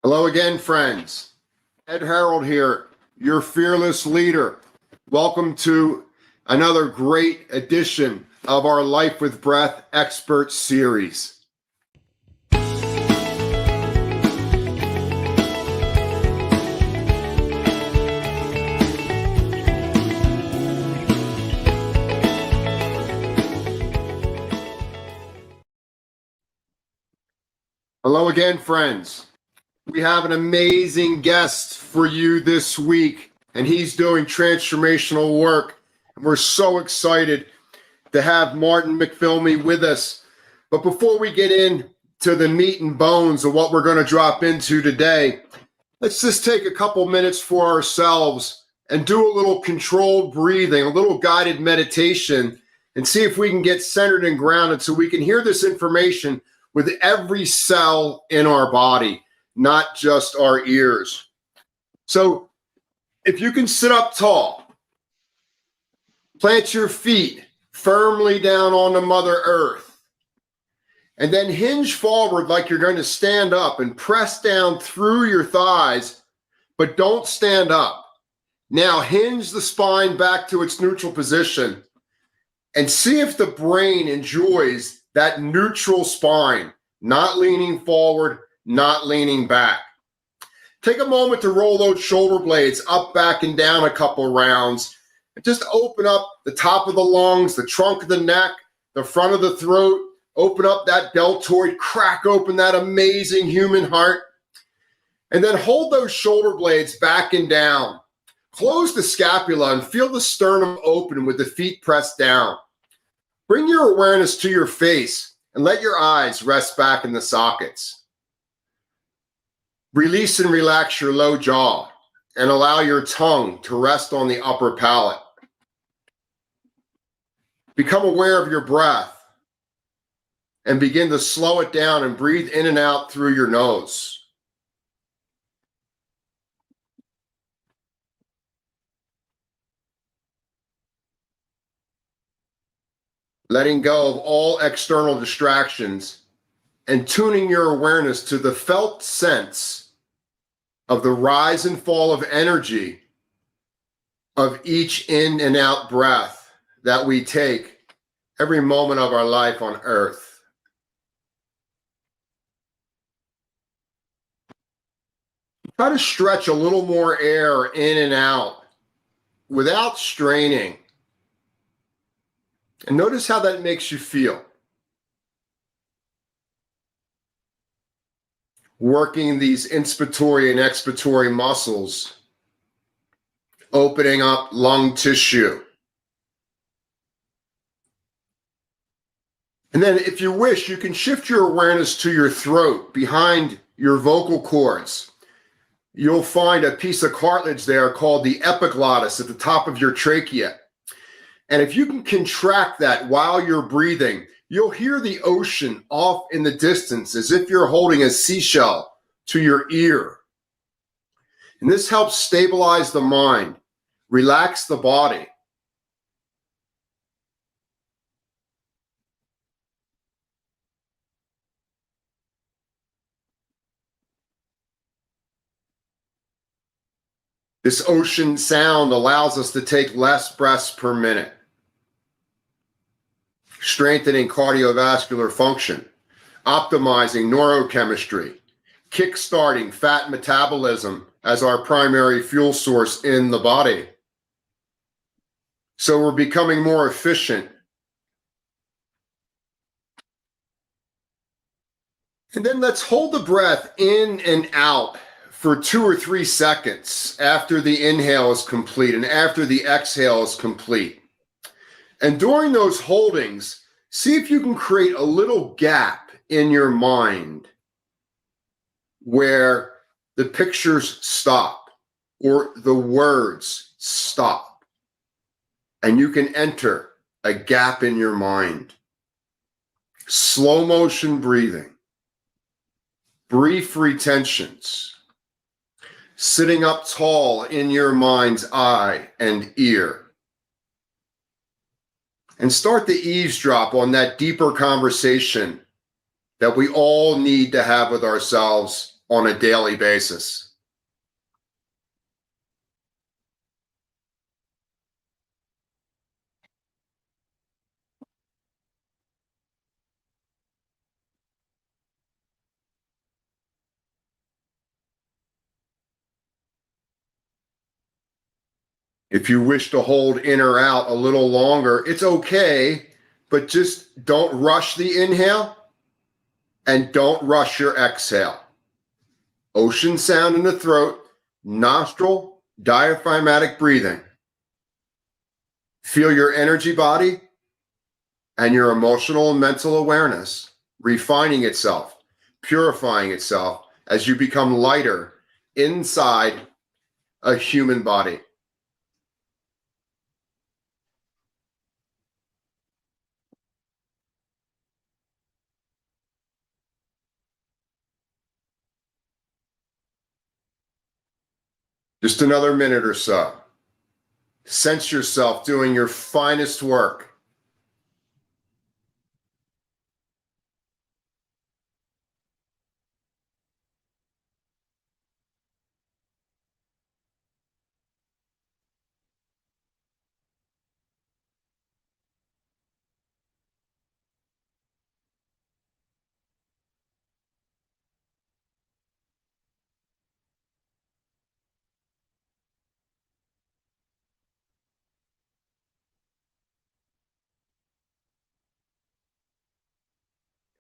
Hello again, friends. Ed Harold here, your fearless leader. Welcome to another great edition of our Life with Breath Expert Series. Hello again, friends. We have an amazing guest for you this week, and he's doing transformational work. And we're so excited to have Martin McPhilimey with us. But before we get into the meat and bones of what we're going to drop into today, let's just take a couple minutes for ourselves and do a little controlled breathing, a little guided meditation, and see if we can get centered and grounded so we can hear this information with every cell in our body, not just our ears. So if you can sit up tall, plant your feet firmly down onto Mother Earth, and then hinge forward like you're going to stand up and press down through your thighs, but don't stand up. Now hinge the spine back to its neutral position and see if the brain enjoys that neutral spine, not leaning forward, not leaning back. Take a moment to roll those shoulder blades up, back, and down a couple rounds. And just open up the top of the lungs, the trunk of the neck, the front of the throat. Open up that deltoid, crack open that amazing human heart. And then hold those shoulder blades back and down. Close the scapula and feel the sternum open with the feet pressed down. Bring your awareness to your face and let your eyes rest back in the sockets. Release and relax your low jaw and allow your tongue to rest on the upper palate. Become aware of your breath and begin to slow it down and breathe in and out through your nose. Letting go of all external distractions and tuning your awareness to the felt sense of the rise and fall of energy of each in and out breath that we take every moment of our life on earth. Try to stretch a little more air in and out without straining. And notice how that makes you feel. Working these inspiratory and expiratory muscles, opening up lung tissue. And then if you wish, you can shift your awareness to your throat, behind your vocal cords. You'll find a piece of cartilage there called the epiglottis at the top of your trachea. And if you can contract that while you're breathing, you'll hear the ocean off in the distance as if you're holding a seashell to your ear. And this helps stabilize the mind, relax the body. This ocean sound allows us to take less breaths per minute, strengthening cardiovascular function, optimizing neurochemistry, kickstarting fat metabolism as our primary fuel source in the body. So we're becoming more efficient. And then let's hold the breath in and out for 2 or 3 seconds after the inhale is complete and after the exhale is complete. And during those holdings, see if you can create a little gap in your mind where the pictures stop or the words stop. And you can enter a gap in your mind. Slow motion breathing, brief retentions, sitting up tall in your mind's eye and ear. And start to eavesdrop on that deeper conversation that we all need to have with ourselves on a daily basis. If you wish to hold in or out a little longer, it's okay, but just don't rush the inhale and don't rush your exhale. Ocean sound in the throat, nostril, diaphragmatic breathing. Feel your energy body and your emotional and mental awareness refining itself, purifying itself as you become lighter inside a human body. Just another minute or so. Sense yourself doing your finest work.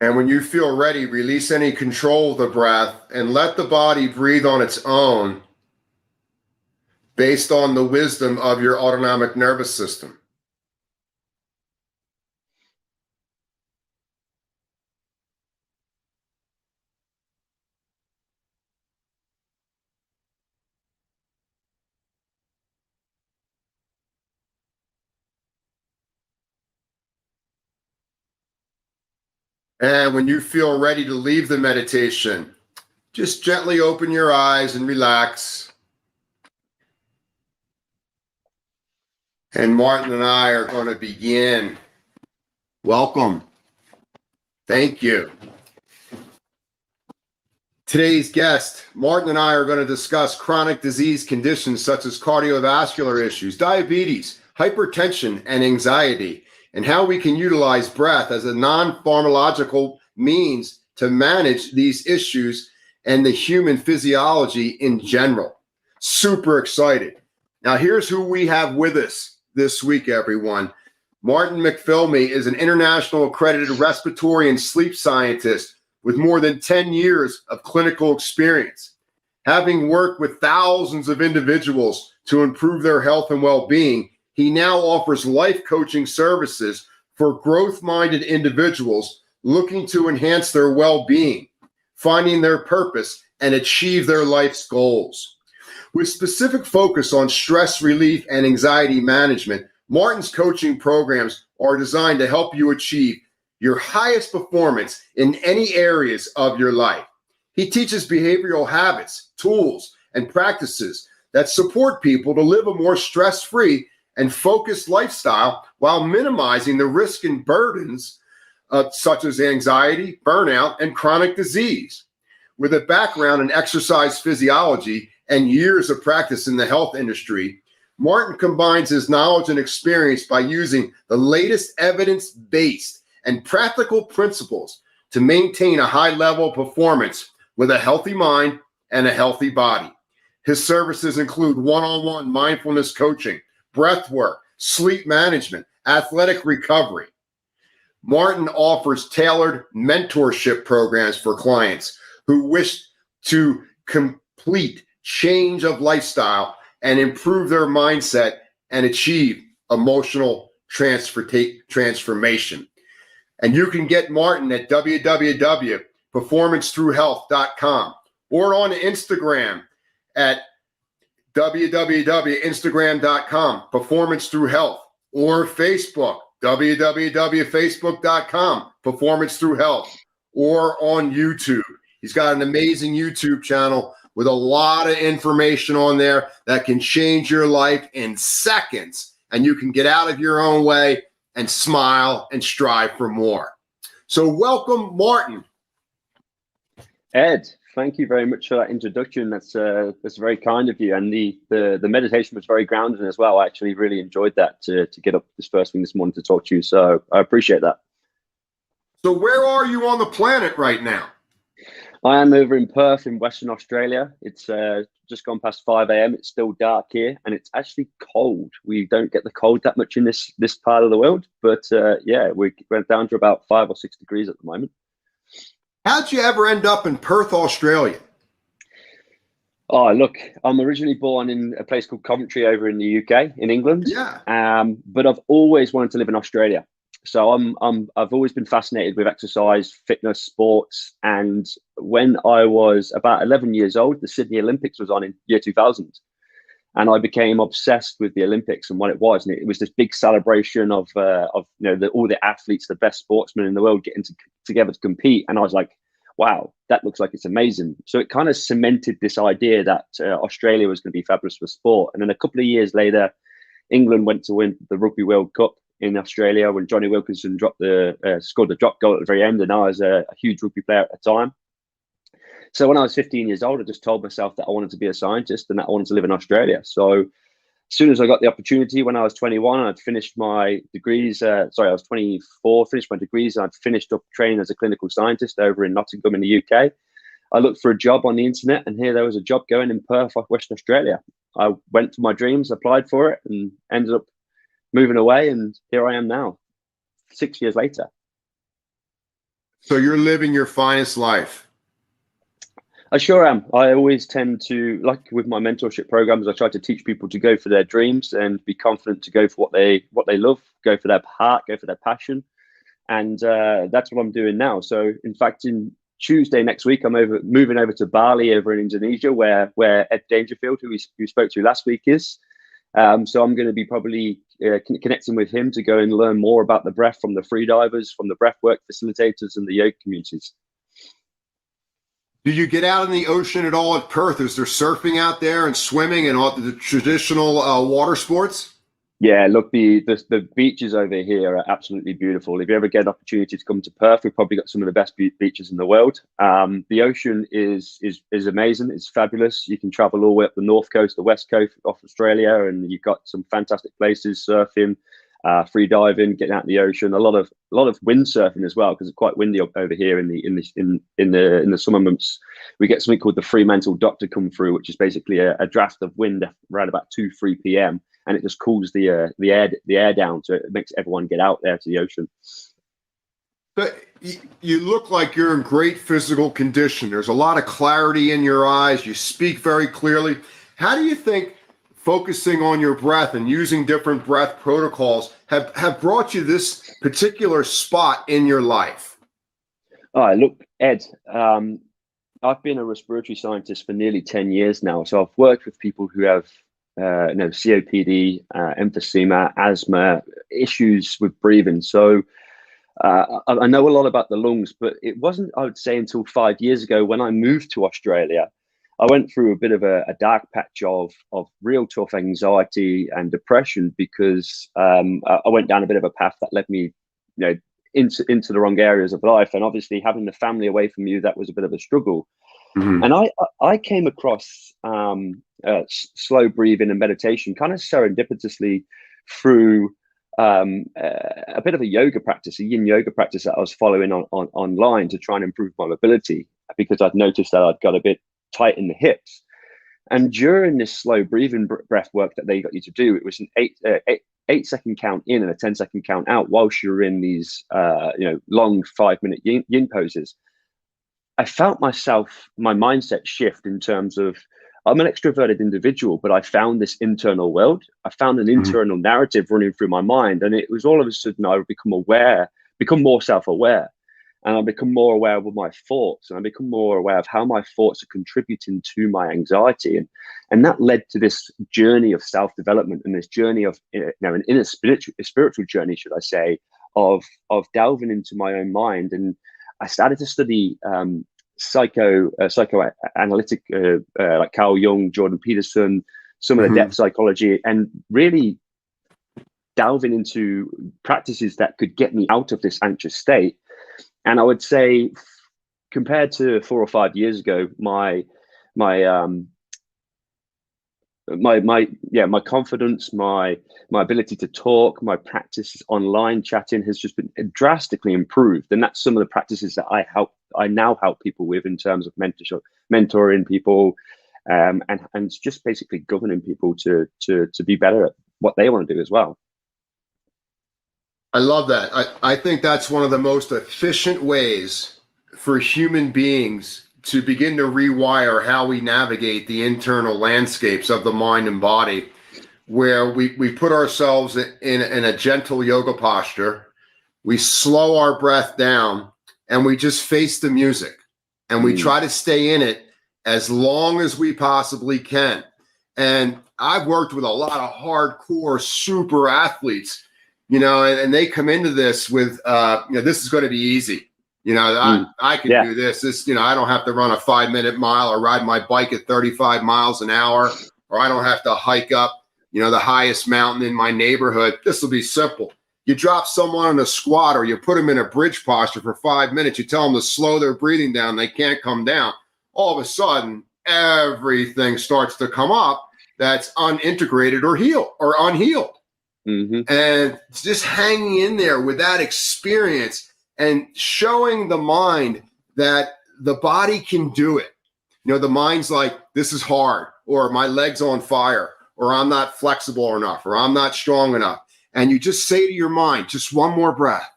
And when you feel ready, release any control of the breath and let the body breathe on its own based on the wisdom of your autonomic nervous system. And when you feel ready to leave the meditation, just gently open your eyes and relax. And Martin and I are going to begin. Welcome. Thank you. Today's guest, Martin and I are going to discuss chronic disease conditions such as cardiovascular issues, diabetes, hypertension, and anxiety, and how we can utilize breath as a non-pharmacological means to manage these issues and the human physiology in general. Super excited. Now, here's who we have with us this week, everyone. Martin McPhilimey is an international accredited respiratory and sleep scientist with more than 10 years of clinical experience. Having worked with thousands of individuals to improve their health and well-being, he now offers life coaching services for growth-minded individuals looking to enhance their well-being, finding their purpose, and achieve their life's goals. With specific focus on stress relief and anxiety management, Martin's coaching programs are designed to help you achieve your highest performance in any areas of your life. He teaches behavioral habits, tools, and practices that support people to live a more stress-free and focused lifestyle while minimizing the risk and burdens such as anxiety, burnout, and chronic disease. With a background in exercise physiology and years of practice in the health industry, Martin combines his knowledge and experience by using the latest evidence-based and practical principles to maintain a high level of performance with a healthy mind and a healthy body. His services include one-on-one mindfulness coaching, breath work, sleep management, athletic recovery. Martin offers tailored mentorship programs for clients who wish to complete change of lifestyle and improve their mindset and achieve emotional transformation. And you can get Martin at www.performancethroughhealth.com or on Instagram at www.instagram.com, Performance Through Health, or Facebook, www.facebook.com, Performance Through Health, or on YouTube. He's got an amazing YouTube channel with a lot of information on there that can change your life in seconds, and you can get out of your own way and smile and strive for more. So welcome, Martin. Ed, thank you very much for that introduction. That's very kind of you, and the meditation was very grounding as well. I actually really enjoyed that to get up this first thing this morning to talk to you. So I appreciate that. So where are you on the planet right now? I am over in Perth in Western Australia. It's just gone past 5 a.m. It's still dark here, and it's actually cold. We don't get the cold that much in this part of the world, but yeah, we went down to about 5 or 6 degrees at the moment. How'd you ever end up in Perth, Australia? Oh, look, I'm originally born in a place called Coventry over in the UK, in England. Yeah. But I've always wanted to live in Australia. So I've always been fascinated with exercise, fitness, sports. And when I was about 11 years old, the Sydney Olympics was on in year 2000. And I became obsessed with the Olympics and what it was. And it was this big celebration of all the athletes, the best sportsmen in the world getting together to compete. And I was like, wow, that looks like it's amazing. So it kind of cemented this idea that Australia was going to be fabulous for sport. And then a couple of years later, England went to win the Rugby World Cup in Australia when Johnny Wilkinson scored the drop goal at the very end. And I was a huge rugby player at the time. So when I was 15 years old, I just told myself that I wanted to be a scientist and that I wanted to live in Australia. So as soon as I got the opportunity, when I was 21, I'd finished my degrees. I was 24, finished my degrees, and I'd finished up training as a clinical scientist over in Nottingham in the UK. I looked for a job on the internet, and here there was a job going in Perth, Western Australia. I went for my dreams, applied for it, and ended up moving away. And here I am now, 6 years later. So you're living your finest life. I sure am. I always tend to, like with my mentorship programs, I try to teach people to go for their dreams and be confident to go for what they love, go for their heart, go for their passion. And that's what I'm doing now. So in fact, in Tuesday next week, I'm moving over to Bali over in Indonesia, where Ed Dangerfield, who we spoke to last week, is. So I'm going to be probably connecting with him to go and learn more about the breath from the freedivers, from the breathwork facilitators and the yoga communities. Do you get out in the ocean at all at Perth? Is there surfing out there and swimming and all the traditional water sports? Yeah, look, the beaches over here are absolutely beautiful. If you ever get an opportunity to come to Perth, we've probably got some of the best beaches in the world. The ocean is amazing. It's fabulous. You can travel all the way up the north coast, the west coast of Australia, and you've got some fantastic places, surfing, free diving, getting out in the ocean. A lot of windsurfing as well, because it's quite windy up over here in the summer months. We get something called the Fremantle Doctor come through, which is basically a draft of wind around about 2-3 p.m. and it just cools the air down, so it makes everyone get out there to the ocean. But you look like you're in great physical condition. There's a lot of clarity in your eyes. You speak very clearly. How do you think focusing on your breath and using different breath protocols have brought you this particular spot in your life? All right, look, Ed, I've been a respiratory scientist for nearly 10 years now. So I've worked with people who have COPD, emphysema, asthma, issues with breathing. So I know a lot about the lungs, but it wasn't, I would say, until 5 years ago when I moved to Australia, I went through a bit of a dark patch of real tough anxiety and depression because I went down a bit of a path that led me, into the wrong areas of life. And obviously having the family away from you, that was a bit of a struggle. Mm-hmm. And I came across slow breathing and meditation kind of serendipitously through a bit of a yoga practice, a yin yoga practice that I was following online to try and improve my mobility, because I'd noticed that I'd got a bit tight in the hips. And during this slow breathing breath work that they got you to do, it was an 8-second count in and a 10-second count out whilst you're in these long 5-minute yin poses. I felt my mindset shift in terms of, I'm an extroverted individual, but I found this internal world. I found an internal narrative running through my mind. And it was all of a sudden I would become more self-aware. And I become more aware of my thoughts, and I become more aware of how my thoughts are contributing to my anxiety. And that led to this journey of self-development and this journey of, an inner spiritual journey, should I say, of delving into my own mind. And I started to study psychoanalytic, like Carl Jung, Jordan Peterson, some of the depth psychology, and really delving into practices that could get me out of this anxious state. And I would say compared to 4 or 5 years ago, my confidence, my ability to talk, my practice online chatting has just been drastically improved. And that's some of the practices that I now help people with in terms of mentoring people, and just basically governing people to be better at what they want to do as well. I love that. I think that's one of the most efficient ways for human beings to begin to rewire how we navigate the internal landscapes of the mind and body, where we put ourselves in a gentle yoga posture, we slow our breath down, and we just face the music, and we try to stay in it as long as we possibly can. And I've worked with a lot of hardcore super athletes, and they come into this with, this is going to be easy. I can do this. I don't have to run a 5-minute mile or ride my bike at 35 miles an hour, or I don't have to hike up, the highest mountain in my neighborhood. This will be simple. You drop someone in a squat, or you put them in a bridge posture for 5 minutes. You tell them to slow their breathing down. They can't come down. All of a sudden, everything starts to come up that's unintegrated or unhealed. And just hanging in there with that experience and showing the mind that the body can do it. The mind's like, this is hard, or my leg's on fire, or I'm not flexible enough, or I'm not strong enough. And you just say to your mind, just one more breath,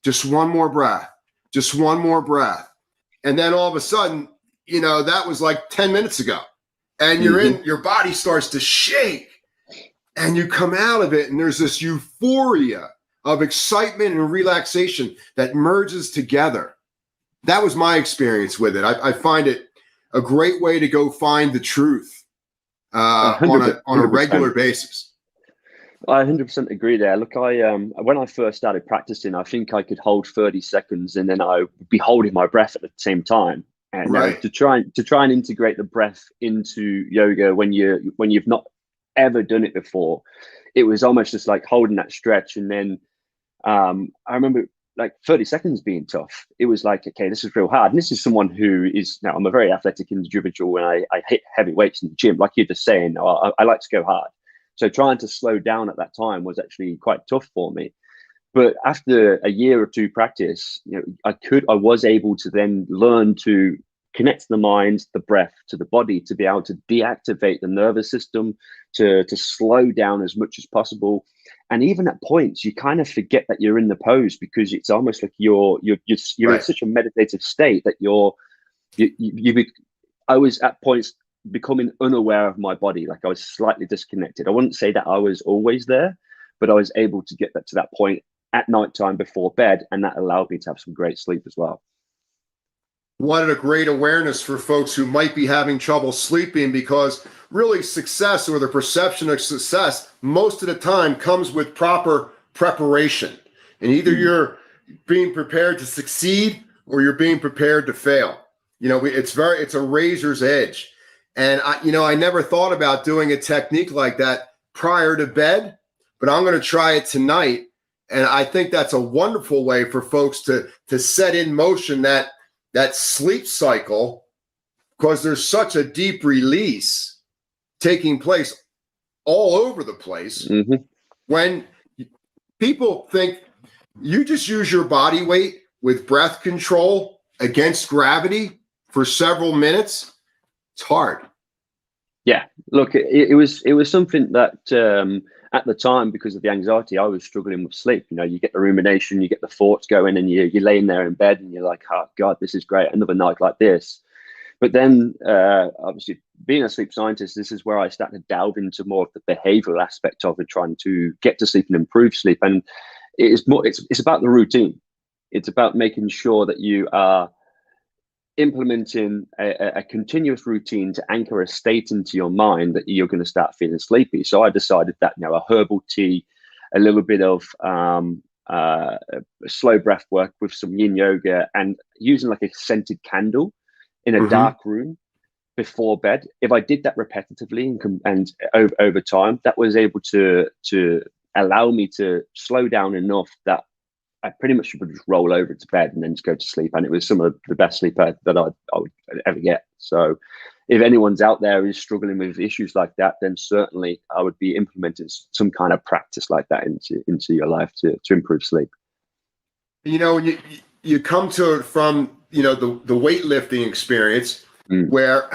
just one more breath, just one more breath. And then all of a sudden, that was like 10 minutes ago. And your body starts to shake, and you come out of it, and there's this euphoria of excitement and relaxation that merges together. That was my experience with it. I find it a great way to go find the truth on a regular basis. I 100% agree there. Look, when I first started practicing, I think I could hold 30 seconds, and then I would be holding my breath at the same time. And to try and integrate the breath into yoga when you've not ever done it before, it was almost just like holding that stretch. And then I remember like 30 seconds being tough. It was like, okay, this is real hard. And this is someone who is, now I'm a very athletic individual, and I hit heavy weights in the gym, like you're just saying. I like to go hard. So trying to slow down at that time was actually quite tough for me. But after a year or two practice, I was able to then learn to connect the mind, the breath to the body, to be able to deactivate the nervous system, to slow down as much as possible. And even at points, you kind of forget that you're in the pose, because it's almost like you're in such a meditative state that I was at points becoming unaware of my body, like I was slightly disconnected. I wouldn't say that I was always there, but I was able to get that to that point at nighttime before bed, and that allowed me to have some great sleep as well. What a great awareness for folks who might be having trouble sleeping, because really success, or the perception of success, most of the time comes with proper preparation. And either you're being prepared to succeed, or you're being prepared to fail. It's a razor's edge. And I never thought about doing a technique like that prior to bed, but I'm going to try it tonight. And I think that's a wonderful way for folks to set in motion that sleep cycle, because there's such a deep release taking place all over the place. When people think you just use your body weight with breath control against gravity for several minutes, it's hard. Yeah, look, it was something that at the time, because of the anxiety, I was struggling with sleep. You get the rumination, you get the thoughts going, and you're laying there in bed, and you're like, oh God, this is great, another night like this. But then, obviously, being a sleep scientist, this is where I started to delve into more of the behavioural aspect of it, trying to get to sleep and improve sleep. And it's about the routine. It's about making sure that you are implementing a continuous routine to anchor a state into your mind that you're going to start feeling sleepy. So I decided that a herbal tea, a little bit of slow breath work with some yin yoga, and using like a scented candle in a dark room before bed. If I did that repetitively and over time, that was able to allow me to slow down enough that I pretty much would just roll over to bed and then just go to sleep. And it was some of the best sleep that I would ever get. So if anyone's out there who's struggling with issues like that, then certainly I would be implementing some kind of practice like that into your life to improve sleep. You know, when you come to it from, you know, the weightlifting experience, where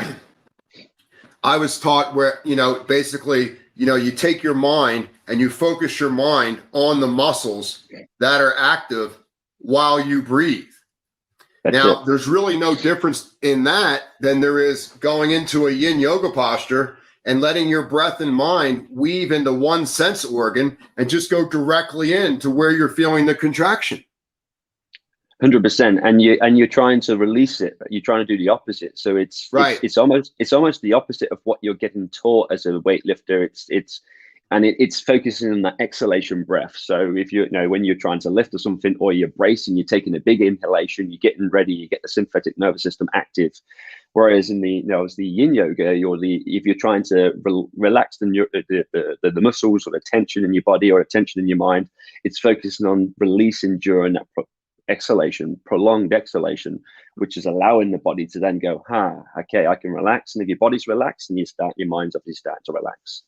I was taught where, you know, basically, you know, you take your mind and you focus your mind on the muscles that are active while you breathe. Now, there's really no difference in that than there is going into a yin yoga posture and letting your breath and mind weave into one sense organ and just go directly into where you're feeling the contraction. 100%, and you're trying to release it. You're trying to do the opposite. So it's almost the opposite of what you're getting taught as a weightlifter. It's focusing on that exhalation breath. So if you know when you're trying to lift or something, or you're bracing, you're taking a big inhalation, you're getting ready, you get the sympathetic nervous system active. Whereas in the yin yoga, if you're trying to relax the muscles or the tension in your body or the tension in your mind, it's focusing on releasing during that exhalation, prolonged exhalation, which is allowing the body to then go, okay, I can relax. And if your body's relaxed, and your mind's obviously starting to relax.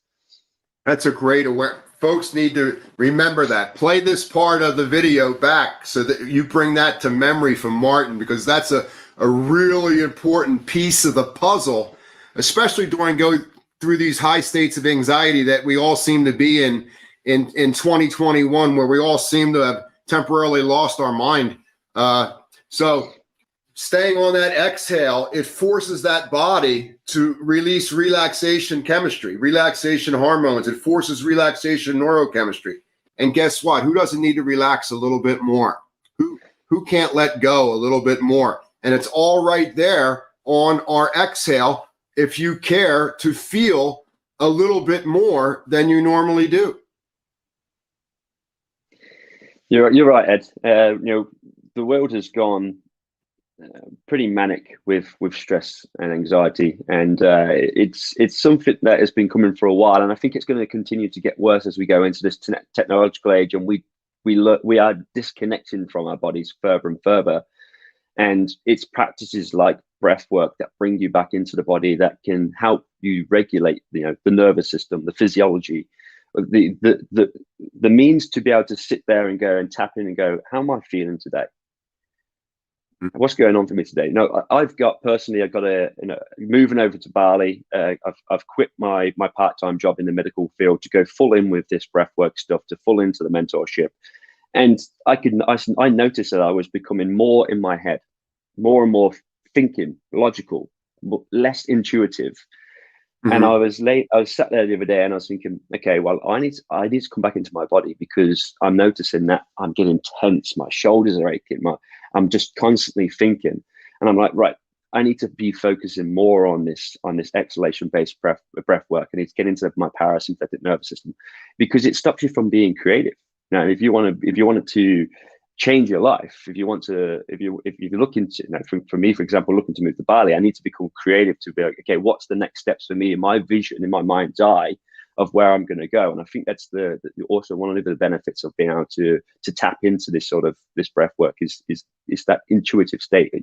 That's a great aware. Folks need to remember that. Play this part of the video back so that you bring that to memory from Martin, because that's a really important piece of the puzzle, especially during going through these high states of anxiety that we all seem to be in 2021, where we all seem to have temporarily lost our mind. So staying on that exhale, it forces that body to release relaxation chemistry, relaxation hormones. It forces relaxation neurochemistry. And guess what? Who doesn't need to relax a little bit more? Who can't let go a little bit more? And it's all right there on our exhale if you care to feel a little bit more than you normally do. You're right, Ed. The world has gone pretty manic with stress and anxiety, and it's something that has been coming for a while, and I think it's going to continue to get worse as we go into this technological age, and we are disconnecting from our bodies further and further. And it's practices like breath work that bring you back into the body, that can help you regulate, the nervous system, the physiology, the means to be able to sit there and go and tap in and go, how am I feeling today? What's going on for me today? No, I've got moving over to Bali. I've quit my part-time job in the medical field to go full in with this breathwork stuff, to full into the mentorship. And I noticed that I was becoming more in my head, more and more thinking, logical, less intuitive. And I was sat there the other day and I was thinking, okay, well, I need to come back into my body, because I'm noticing that I'm getting tense. My shoulders are aching. I'm just constantly thinking. And I'm like, right, I need to be focusing more on this exhalation-based breath work. I need to get into my parasympathetic nervous system, because it stops you from being creative. Now, if you wanted to change your life, if you're looking to, for me, for example, looking to move to Bali, I need to become creative to be like, okay, what's the next steps for me in my vision, in my mind's eye of where I'm going to go? And I think that's also one of the benefits of being able to tap into this sort of this breath work is that intuitive state that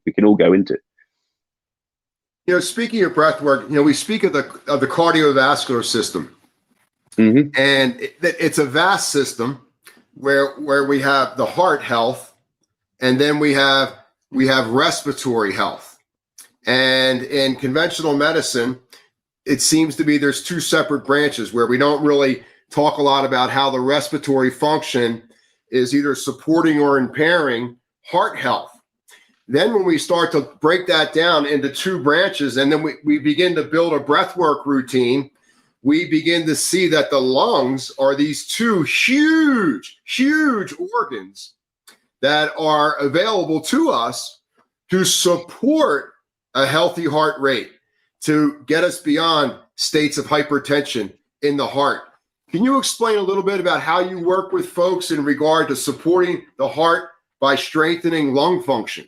we can all go into. Speaking of breath work, we speak of the cardiovascular system. Mm-hmm. And it's a vast system where we have the heart health, and then we have respiratory health. And in conventional medicine, it seems to be there's two separate branches where we don't really talk a lot about how the respiratory function is either supporting or impairing heart health. Then when we start to break that down into two branches, and then we begin to build a breathwork routine, we begin to see that the lungs are these two huge organs that are available to us to support a healthy heart rate, to get us beyond states of hypertension in the heart. Can you explain a little bit about how you work with folks in regard to supporting the heart by strengthening lung function?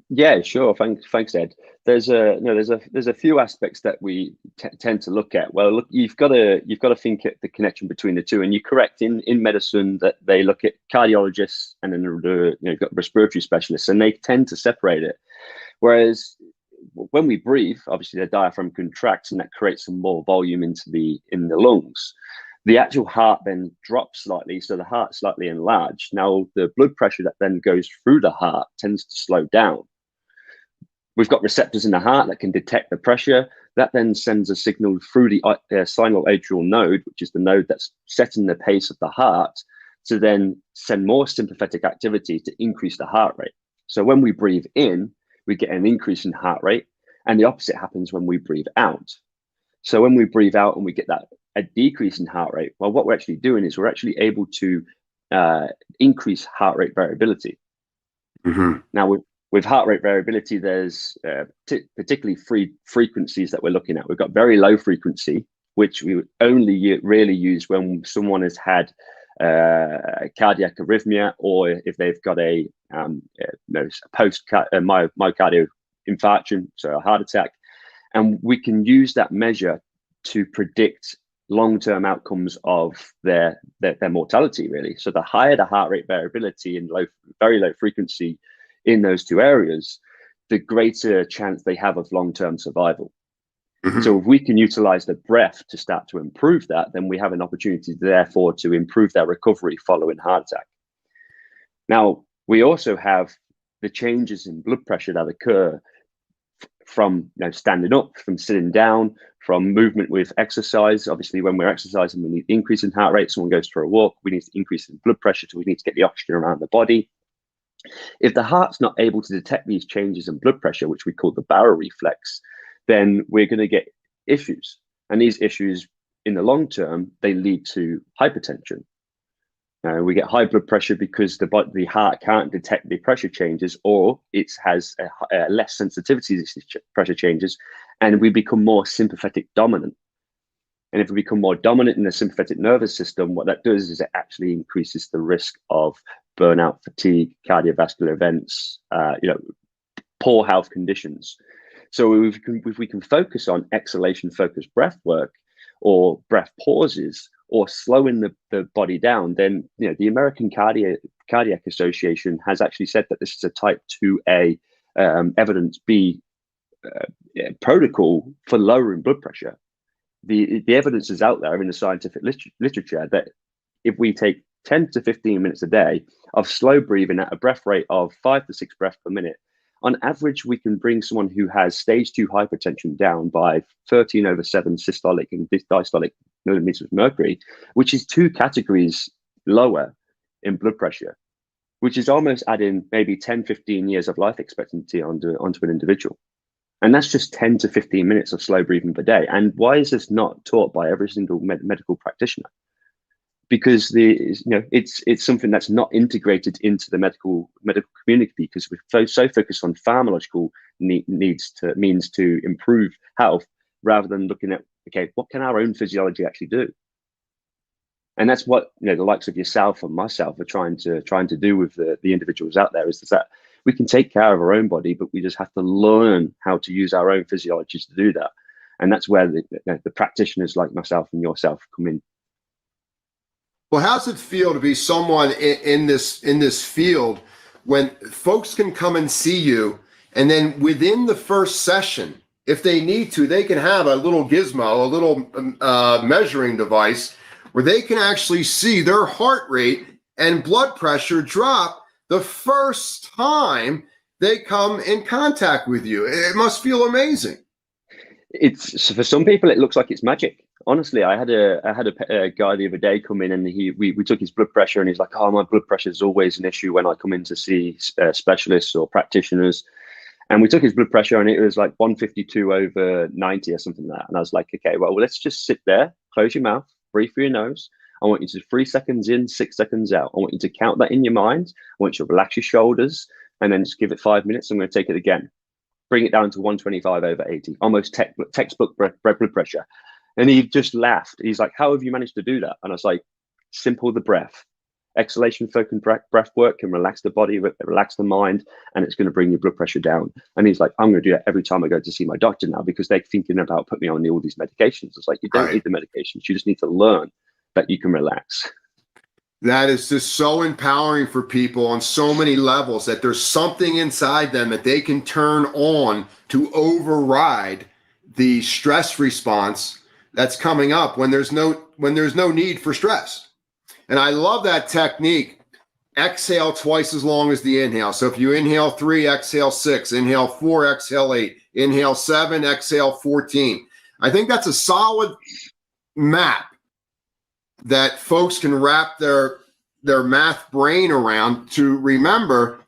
Yeah, sure. Thanks, Ed. There's a few aspects that we tend to look at. Well, look, you've got to think at the connection between the two, and you're correct in medicine that they look at cardiologists and then you've got respiratory specialists, and they tend to separate it. Whereas when we breathe, obviously the diaphragm contracts, and that creates some more volume in the lungs. The actual heart then drops slightly, so the heart's slightly enlarged. Now, the blood pressure that then goes through the heart tends to slow down. We've got receptors in the heart that can detect the pressure. That then sends a signal through the sinoatrial node, which is the node that's setting the pace of the heart, to then send more sympathetic activity to increase the heart rate. So when we breathe in, we get an increase in heart rate, and the opposite happens when we breathe out. So when we breathe out and we get a decrease in heart rate, well, what we're actually doing is we're actually able to increase heart rate variability. Mm-hmm. Now, with heart rate variability, there's particularly three frequencies that we're looking at. We've got very low frequency, which we only really use when someone has had cardiac arrhythmia, or if they've got a post myocardial infarction, so a heart attack. And we can use that measure to predict long-term outcomes of their mortality, really. So the higher the heart rate variability and very low frequency in those two areas, the greater chance they have of long-term survival. Mm-hmm. So if we can utilize the breath to start to improve that, then we have an opportunity, therefore, to improve their recovery following heart attack. Now, we also have the changes in blood pressure that occur from standing up, from sitting down, from movement with exercise. Obviously, when we're exercising, we need increase in heart rate. Someone goes for a walk, we need to increase in blood pressure, so we need to get the oxygen around the body. If the heart's not able to detect these changes in blood pressure, which we call the barrel reflex, then we're going to get issues. And these issues, in the long term, they lead to hypertension. We get high blood pressure because the heart can't detect the pressure changes, or it has a less sensitivity to these pressure changes, and we become more sympathetic dominant. And if we become more dominant in the sympathetic nervous system, what that does is it actually increases the risk of burnout, fatigue, cardiovascular events, poor health conditions. So if we can focus on exhalation-focused breath work, or breath pauses, or slowing the body down, then the American Cardiac Association has actually said that this is a type 2A evidence B protocol for lowering blood pressure. The evidence is out there in the scientific literature that if we take 10 to 15 minutes a day of slow breathing at a breath rate of 5 to 6 breaths per minute, on average, we can bring someone who has stage 2 hypertension down by 13/7 systolic and diastolic millimeters of mercury, which is 2 categories lower in blood pressure, which is almost adding maybe 10, 15 years of life expectancy onto an individual. And that's just 10 to 15 minutes of slow breathing per day. And why is this not taught by every single medical practitioner? Because it's something that's not integrated into the medical community, because we're so focused on pharmacological means to improve health, rather than looking at, okay, what can our own physiology actually do? And that's what the likes of yourself and myself are trying to do with the individuals out there, is that we can take care of our own body, but we just have to learn how to use our own physiologies to do that. And that's where the practitioners like myself and yourself come in. Well, how does it feel to be someone in this field when folks can come and see you, and then within the first session, if they need to, they can have a little gizmo, a little measuring device, where they can actually see their heart rate and blood pressure drop the first time they come in contact with you? It must feel amazing. It's, for some people, it looks like it's magic. Honestly, I had a guy the other day come in, and we took his blood pressure, and he's like, "Oh, my blood pressure is always an issue when I come in to see specialists or practitioners." And we took his blood pressure, and it was like 152/90 or something like that. And I was like, "Okay, well, let's just sit there, close your mouth, breathe through your nose. I want you to 3 seconds in, 6 seconds out. I want you to count that in your mind. I want you to relax your shoulders, and then just give it 5 minutes. I'm going to take it again. Bring it down to 125/80, almost textbook blood pressure." And he just laughed. He's like, "How have you managed to do that?" And I was like, "Simple the breath. exhalation focused breath work can relax the body, relax the mind, and it's going to bring your blood pressure down. And he's like, I'm going to do that every time I go to see my doctor now, because they're thinking about putting me on all these medications. It's like, you don't need the medications. You just need to learn that you can relax. That is just so empowering for people on so many levels, that there's something inside them that they can turn on to override the stress response that's coming up when there's no need for stress. And I love that technique. Exhale twice as long as the inhale. So if you inhale 3, exhale 6, inhale 4, exhale 8, inhale 7, exhale 14. I think that's a solid map that folks can wrap their math brain around, to remember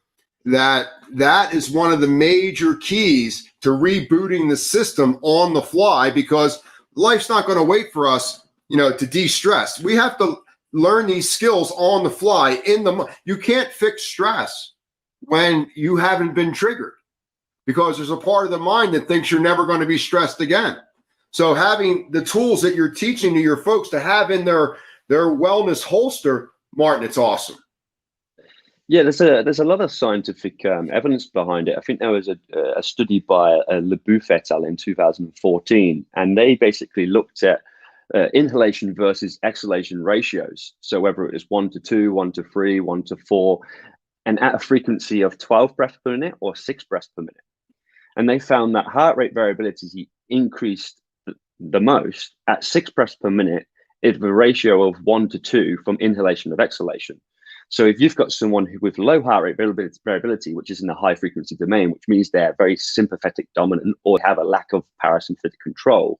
that that is one of the major keys to rebooting the system on the fly, because life's not going to wait for us, to de-stress. We have to learn these skills on the fly. You can't fix stress when you haven't been triggered, because there's a part of the mind that thinks you're never going to be stressed again. So having the tools that you're teaching to your folks to have in their wellness holster, Martin, it's awesome. Yeah, there's a lot of scientific evidence behind it. I think there was a study by LeBouf et al. In 2014, and they basically looked at inhalation versus exhalation ratios. So whether it was 1-2, 1-3, 1-4, and at a frequency of 12 breaths per minute or 6 breaths per minute. And they found that heart rate variability increased the most at 6 breaths per minute is a ratio of 1-2 from inhalation of exhalation. So if you've got someone with low heart rate variability, which is in the high frequency domain, which means they're very sympathetic dominant or have a lack of parasympathetic control,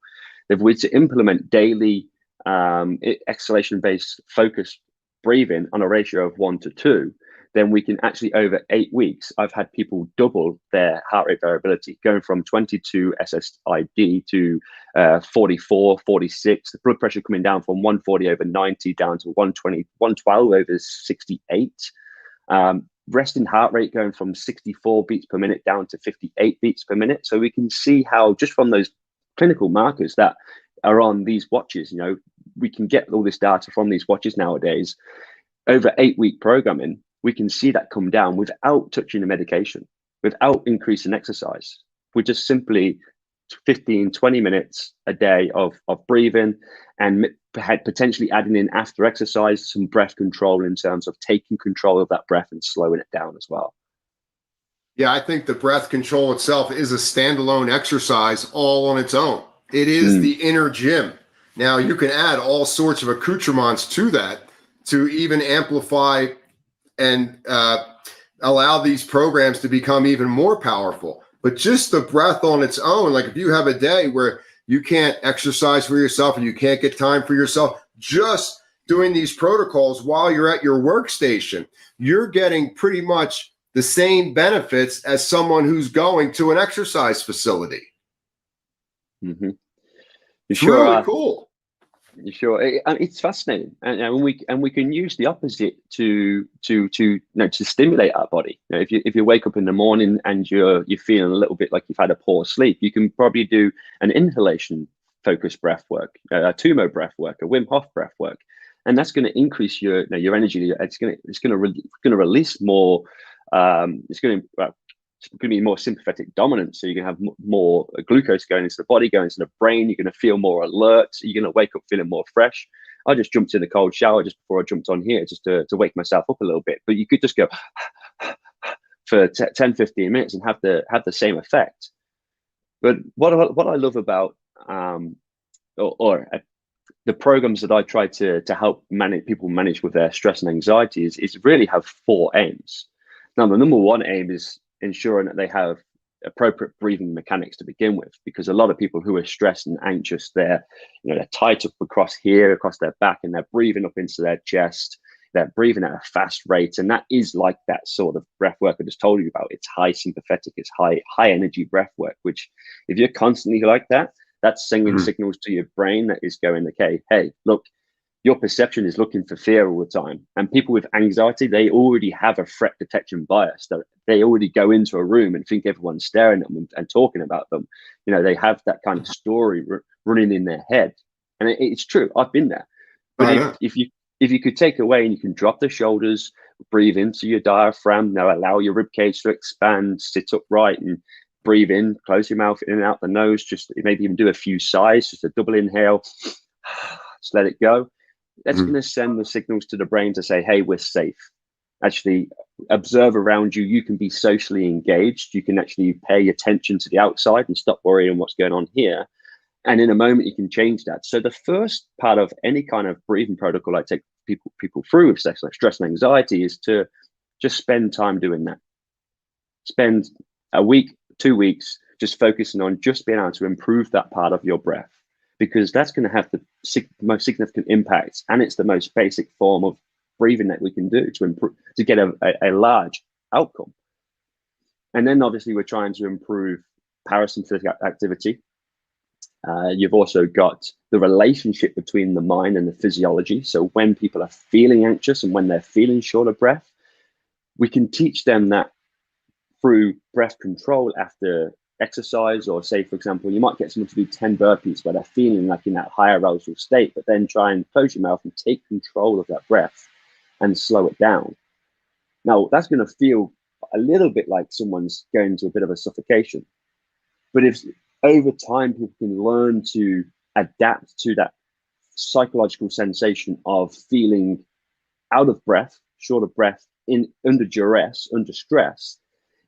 if we're to implement daily exhalation-based focused breathing on a ratio of 1-2, then we can actually, over 8 weeks, I've had people double their heart rate variability, going from 22 SSID to 44, 46, the blood pressure coming down from 140/90 down to 120, 112/68. Resting heart rate going from 64 beats per minute down to 58 beats per minute. So we can see how, just from those clinical markers that are on these watches, we can get all this data from these watches nowadays. Over 8-week programming, we can see that come down without touching the medication, without increasing exercise. We're just simply 15, 20 minutes a day of breathing, and potentially adding in, after exercise, some breath control in terms of taking control of that breath and slowing it down as well. Yeah, I think the breath control itself is a standalone exercise all on its own. It is the inner gym. Now, you can add all sorts of accoutrements to that to even amplify and allow these programs to become even more powerful. But just the breath on its own, like if you have a day where you can't exercise for yourself and you can't get time for yourself, just doing these protocols while you're at your workstation, you're getting pretty much the same benefits as someone who's going to an exercise facility. Mm-hmm. It's really cool. Sure, it's fascinating, and we can use the opposite to stimulate our body. If you wake up in the morning and you're feeling a little bit like you've had a poor sleep, you can probably do an inhalation focused breath work, a Tumo breath work, a Wim Hof breath work, and that's going to increase your energy. It's going to release more. It's going to be more sympathetic dominant, so you're going to have more glucose going into the body, going into the brain. You're going to feel more alert. You're going to wake up feeling more fresh. I just jumped in the cold shower just before I jumped on here, just to wake myself up a little bit. But you could just go for 10, 15 minutes and have the same effect. But what I love about the programs that I try to help people manage with their stress and anxiety is really have 4 aims. Now, the number 1 aim is ensuring that they have appropriate breathing mechanics to begin with, because a lot of people who are stressed and anxious, they're tight up across their back, and they're breathing up into their chest. They're breathing at a fast rate, and that is like that sort of breath work I just told you about. It's high sympathetic, it's high energy breath work, which if you're constantly like that, that's sending signals to your brain that is going, okay, hey, look, your perception is looking for fear all the time. And people with anxiety, they already have a threat detection bias. That they already go into a room and think everyone's staring at them and talking about them. They have that kind of story running in their head. And it's true. I've been there. But if if you could take away and you can drop the shoulders, breathe into your diaphragm, now allow your rib cage to expand, sit upright and breathe in, close your mouth in and out the nose, just maybe even do a few sighs, just a double inhale, just let it go. That's going to send the signals to the brain to say, hey, we're safe. Actually observe around you. You can be socially engaged. You can actually pay attention to the outside and stop worrying what's going on here. And in a moment, you can change that. So the first part of any kind of breathing protocol I take people through with like stress and anxiety is to just spend time doing that. Spend a week, 2 weeks, just focusing on just being able to improve that part of your breath, because that's going to have the most significant impacts. And it's the most basic form of breathing that we can do to improve, to get a large outcome. And then obviously we're trying to improve parasympathetic activity. You've also got the relationship between the mind and the physiology. So when people are feeling anxious and when they're feeling short of breath, we can teach them that through breath control after exercise. Or say, for example, you might get someone to do 10 burpees where they're feeling like in that high arousal state, but then try and close your mouth and take control of that breath and slow it down. Now, that's going to feel a little bit like someone's going into a bit of a suffocation. But if over time people can learn to adapt to that psychological sensation of feeling out of breath, short of breath, under duress, under stress,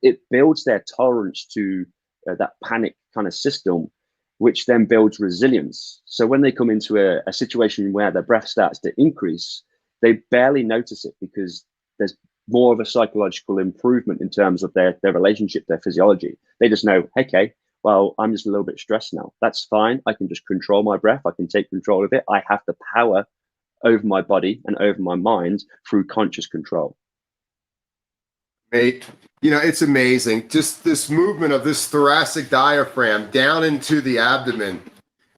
it builds their tolerance to that panic kind of system, which then builds resilience. So when they come into a situation where their breath starts to increase, they barely notice it because there's more of a psychological improvement in terms of their relationship, their physiology. They just know, okay, well, I'm just a little bit stressed now. That's fine. I can just control my breath. I can take control of it. I have the power over my body and over my mind through conscious control. Mate, it's amazing. Just this movement of this thoracic diaphragm down into the abdomen.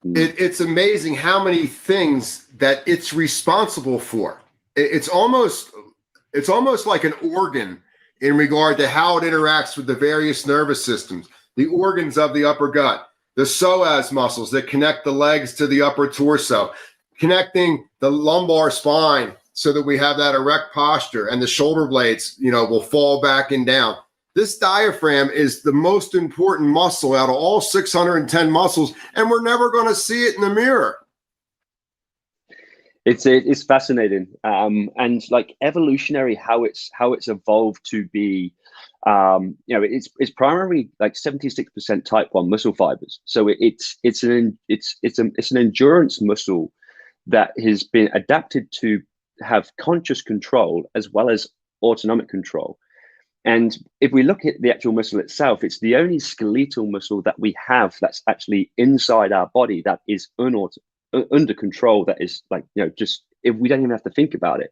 It's amazing how many things that it's responsible for. It's almost like an organ in regard to how it interacts with the various nervous systems, the organs of the upper gut, the psoas muscles that connect the legs to the upper torso, connecting the lumbar spine so that we have that erect posture, and the shoulder blades, will fall back and down. This diaphragm is the most important muscle out of all 610 muscles, and we're never going to see it in the mirror. It's fascinating, and like evolutionary, how it's evolved to be. It's primarily like 76% type 1 muscle fibers. So it's an endurance muscle that has been adapted to have conscious control as well as autonomic control. And if we look at the actual muscle itself, it's the only skeletal muscle that we have that's actually inside our body that is under control, that is like, just if we don't even have to think about it.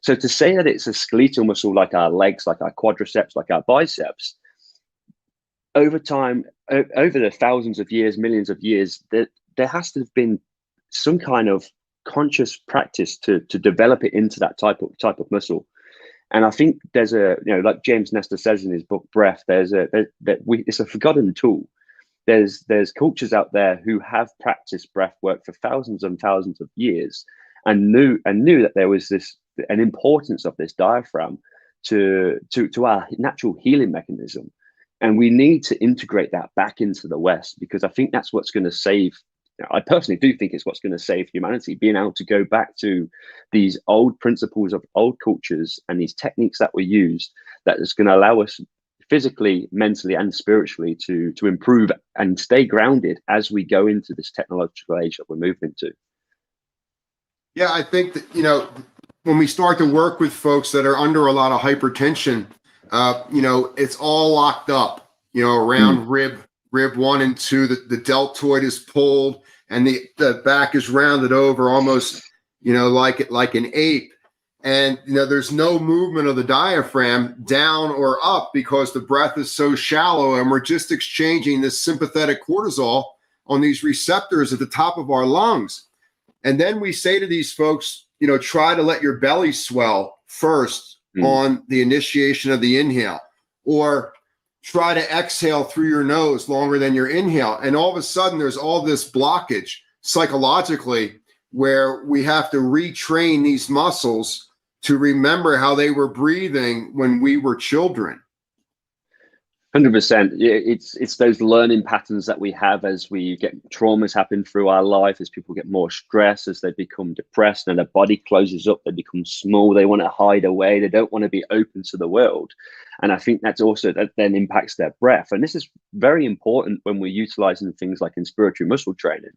So to say that it's a skeletal muscle like our legs, like our quadriceps, like our biceps, over time, over the thousands of years, millions of years, there has to have been some kind of conscious practice to develop it into that type of muscle. And I think there's like James Nestor says in his book Breath, it's a forgotten tool. There's cultures out there who have practiced breath work for thousands and thousands of years and knew that there was an importance of this diaphragm to our natural healing mechanism. And we need to integrate that back into the West, because I think that's what's going to save. I personally do think it's what's going to save humanity, being able to go back to these old principles of old cultures and these techniques that we use, that is going to allow us physically, mentally, and spiritually to improve and stay grounded as we go into this technological age that we're moving into. Yeah, I think that, when we start to work with folks that are under a lot of hypertension, it's all locked up, around rib 1 and 2, the deltoid is pulled and the back is rounded over almost, like an ape. And, there's no movement of the diaphragm down or up because the breath is so shallow, and we're just exchanging this sympathetic cortisol on these receptors at the top of our lungs. And then we say to these folks, try to let your belly swell first on the initiation of the inhale, or try to exhale through your nose longer than your inhale. And all of a sudden, there's all this blockage psychologically where we have to retrain these muscles to remember how they were breathing when we were children. 100%. It's those learning patterns that we have as we get traumas happen through our life, as people get more stress, as they become depressed and their body closes up, they become small, they want to hide away, they don't want to be open to the world. And I think that's also that then impacts their breath. And this is very important when we're utilizing things like inspiratory muscle training.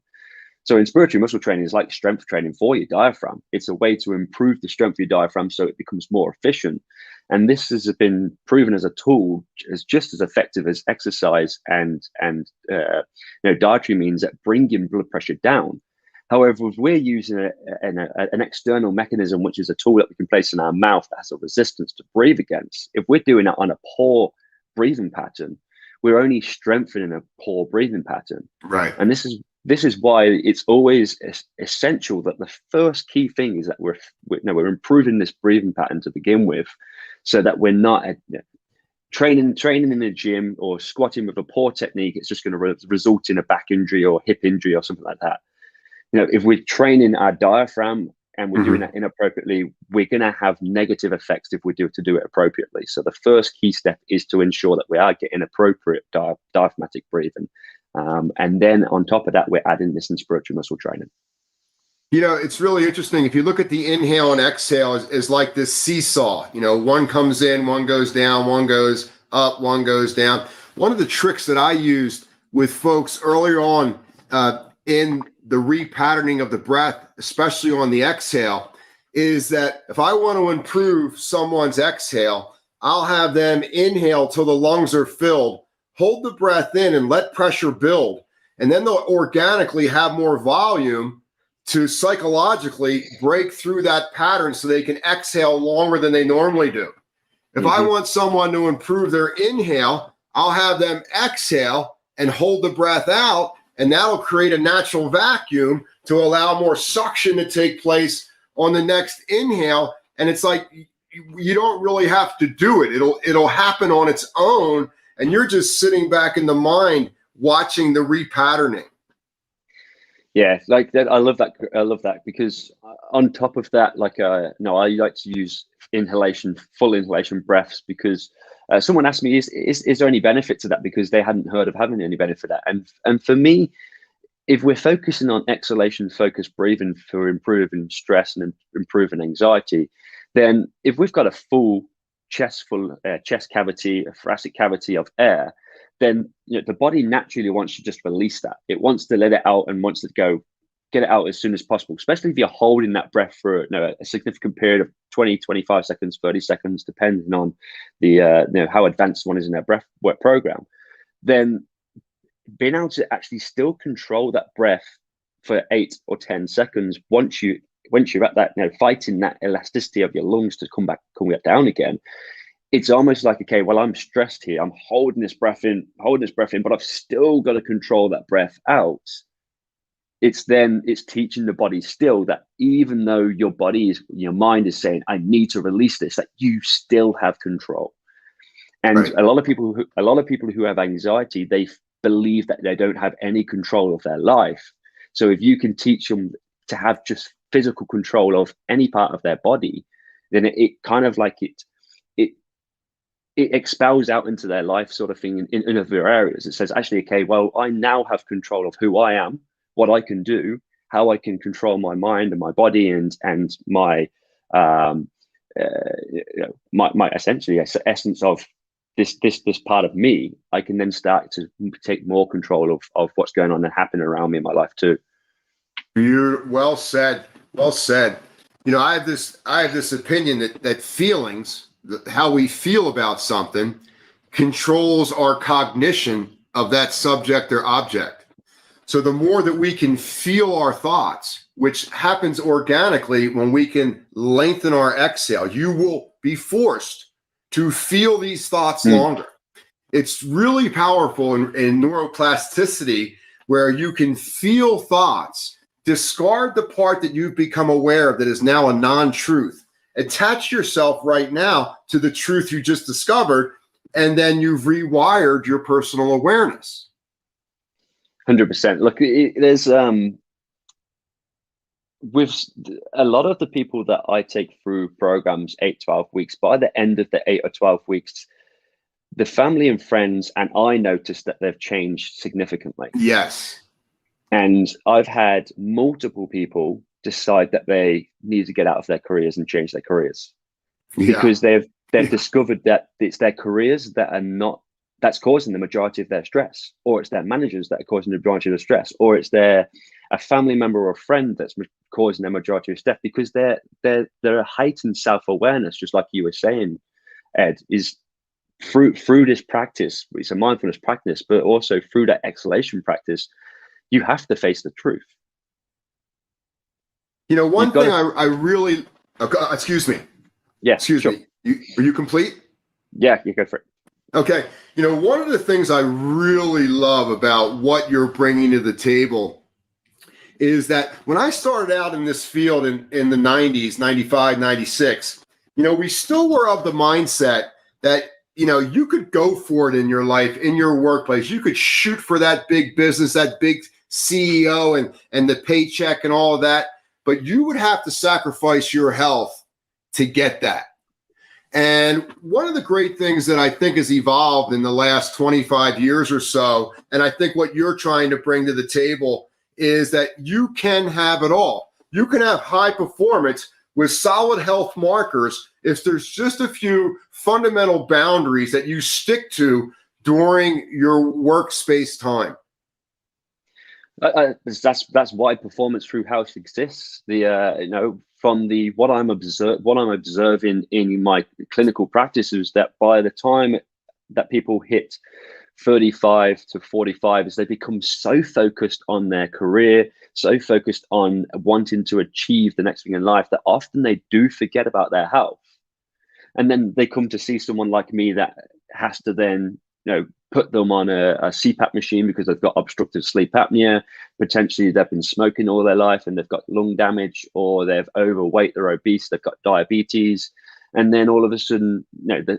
So inspiratory muscle training is like strength training for your diaphragm. It's a way to improve the strength of your diaphragm so it becomes more efficient. And this has been proven as a tool as just as effective as exercise and dietary means at bringing blood pressure down. However, if we're using an external mechanism, which is a tool that we can place in our mouth that has a resistance to breathe against, if we're doing it on a poor breathing pattern, we're only strengthening a poor breathing pattern. Right. And this is why it's always essential that the first key thing is that we're improving this breathing pattern to begin with, so that we're not training in the gym or squatting with a poor technique. It's just going to result in a back injury or hip injury or something like that. If we're training our diaphragm and we're doing that inappropriately, we're going to have negative effects if we do it appropriately. So the first key step is to ensure that we are getting appropriate diaphragmatic breathing. And then on top of that, we're adding this inspiratory muscle training. It's really interesting. If you look at the inhale and exhale is like this seesaw. One comes in, one goes down, one goes up, one goes down. One of the tricks that I used with folks earlier on in the repatterning of the breath, especially on the exhale, is that if I want to improve someone's exhale, I'll have them inhale till the lungs are filled, hold the breath in and let pressure build. And then they'll organically have more volume to psychologically break through that pattern so they can exhale longer than they normally do. If I want someone to improve their inhale, I'll have them exhale and hold the breath out, and that'll create a natural vacuum to allow more suction to take place on the next inhale. And it's like you don't really have to do it. It'll happen on its own, and you're just sitting back in the mind watching the repatterning. Yeah, like that. I love that because on top of that, I like to use full inhalation breaths because someone asked me, is there any benefit to that? Because they hadn't heard of having any benefit to that. And for me, if we're focusing on exhalation focused breathing for improving stress and improving anxiety, then if we've got a full chest cavity, a thoracic cavity of air, then the body naturally wants to just release that. It wants to let it out and wants to get it out as soon as possible, especially if you're holding that breath for a significant period of 20, 25 seconds, 30 seconds, depending on the how advanced one is in their breath work program. Then being able to actually still control that breath for 8 or 10 seconds once you're at that, fighting that elasticity of your lungs to come back down again. It's almost like, okay, well, I'm stressed here. I'm holding this breath in, but I've still got to control that breath out. It's teaching the body still that even though your mind is saying, I need to release this, that you still have control. And right. A lot of people who have anxiety, they believe that they don't have any control of their life. So if you can teach them to have just physical control of any part of their body, then it kind of like it expels out into their life sort of thing in other areas. It says, actually, okay, well, I now have control of who I am, what I can do, how I can control my mind and my body and my my essentially essence of this part of me. I can then start to take more control of what's going on and happening around me in my life too. Well said. Well said. I have this opinion that feelings, how we feel about something, controls our cognition of that subject or object. So the more that we can feel our thoughts, which happens organically when we can lengthen our exhale, you will be forced to feel these thoughts longer. It's really powerful in neuroplasticity, where you can feel thoughts, discard the part that you've become aware of that is now a non-truth. Attach yourself right now to the truth you just discovered, and then you've rewired your personal awareness. 100%. Look, there's with a lot of the people that I take through programs, 8-12 weeks, by the end of the 8 or 12 weeks, the family and friends and I noticed that they've changed significantly. Yes. And I've had multiple people decide that they need to get out of their careers and change their careers because they've discovered that it's their careers that are not, that's causing the majority of their stress, or it's their managers that are causing the majority of the stress, or it's a family member or a friend that's causing the majority of stress, because they're a heightened self-awareness, just like you were saying, Ed, is through this practice. It's a mindfulness practice, but also through that exhalation practice, you have to face the truth. You know, one thing I really, excuse me. Yeah. Excuse me. Are you complete? Yeah, you go for it. Okay. You know, one of the things I really love about what you're bringing to the table is that when I started out in this field in the 90s, 95, 96, you know, we still were of the mindset that, you know, you could go for it in your life, in your workplace. You could shoot for that big business, that big CEO and the paycheck and all of that, but you would have to sacrifice your health to get that. And one of the great things that I think has evolved in the last 25 years or so, and I think what you're trying to bring to the table, is that you can have it all. You can have high performance with solid health markers if there's just a few fundamental boundaries that you stick to during your workspace time. That's why performance through health exists. From what I'm observing in my clinical practice is that by the time that people hit 35 to 45, as they become so focused on their career, so focused on wanting to achieve the next thing in life, that often they do forget about their health. And then they come to see someone like me that has to then, put them on a CPAP machine because they've got obstructive sleep apnea. Potentially they've been smoking all their life and they've got lung damage, or they're overweight, they're obese, they've got diabetes. And then all of a sudden,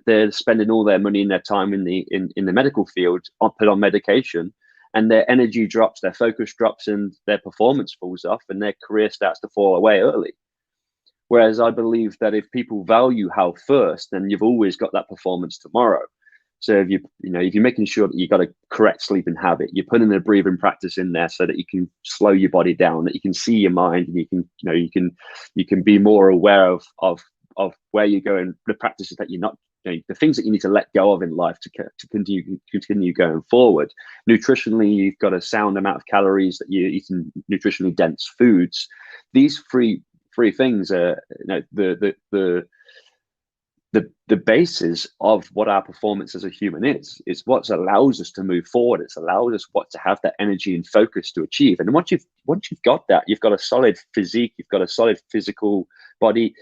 they're spending all their money and their time in the medical field put on medication, and their energy drops, their focus drops, and their performance falls off, and their career starts to fall away early. Whereas I believe that if people value health first, then you've always got that performance tomorrow. So if you're making sure that you've got a correct sleeping habit, you're putting a breathing practice in there so that you can slow your body down, that you can see your mind, and you can be more aware of where you're going, the practices that you're not, the things that you need to let go of in life to continue going forward. Nutritionally, you've got a sound amount of calories, that you're eating nutritionally dense foods. These three things are the basis of what our performance as a human is. It's what allows us to move forward. It's allowed us to have that energy and focus to achieve. And once you've got that, you've got a solid physique, you've got a solid physical body.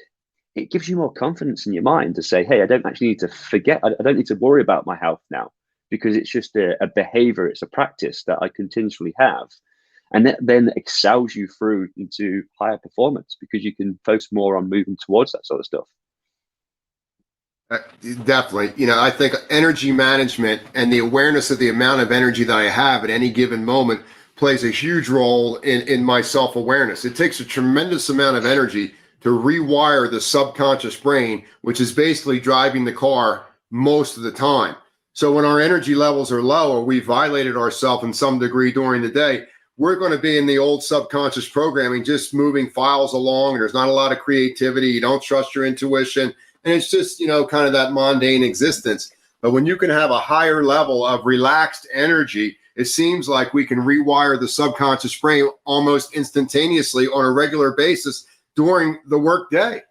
It gives you more confidence in your mind to say, hey, I don't actually need to forget. I don't need to worry about my health now, because it's just a behavior. It's a practice that I continuously have. And that then excels you through into higher performance, because you can focus more on moving towards that sort of stuff. Definitely. I think energy management and the awareness of the amount of energy that I have at any given moment plays a huge role in my self-awareness. It takes a tremendous amount of energy to rewire the subconscious brain, which is basically driving the car most of the time. So when our energy levels are low, or we violated ourselves in some degree during the day, we're going to be in the old subconscious programming, just moving files along. There's not a lot of creativity. You don't trust your intuition. And it's just, kind of that mundane existence. But when you can have a higher level of relaxed energy, it seems like we can rewire the subconscious brain almost instantaneously on a regular basis during the work day.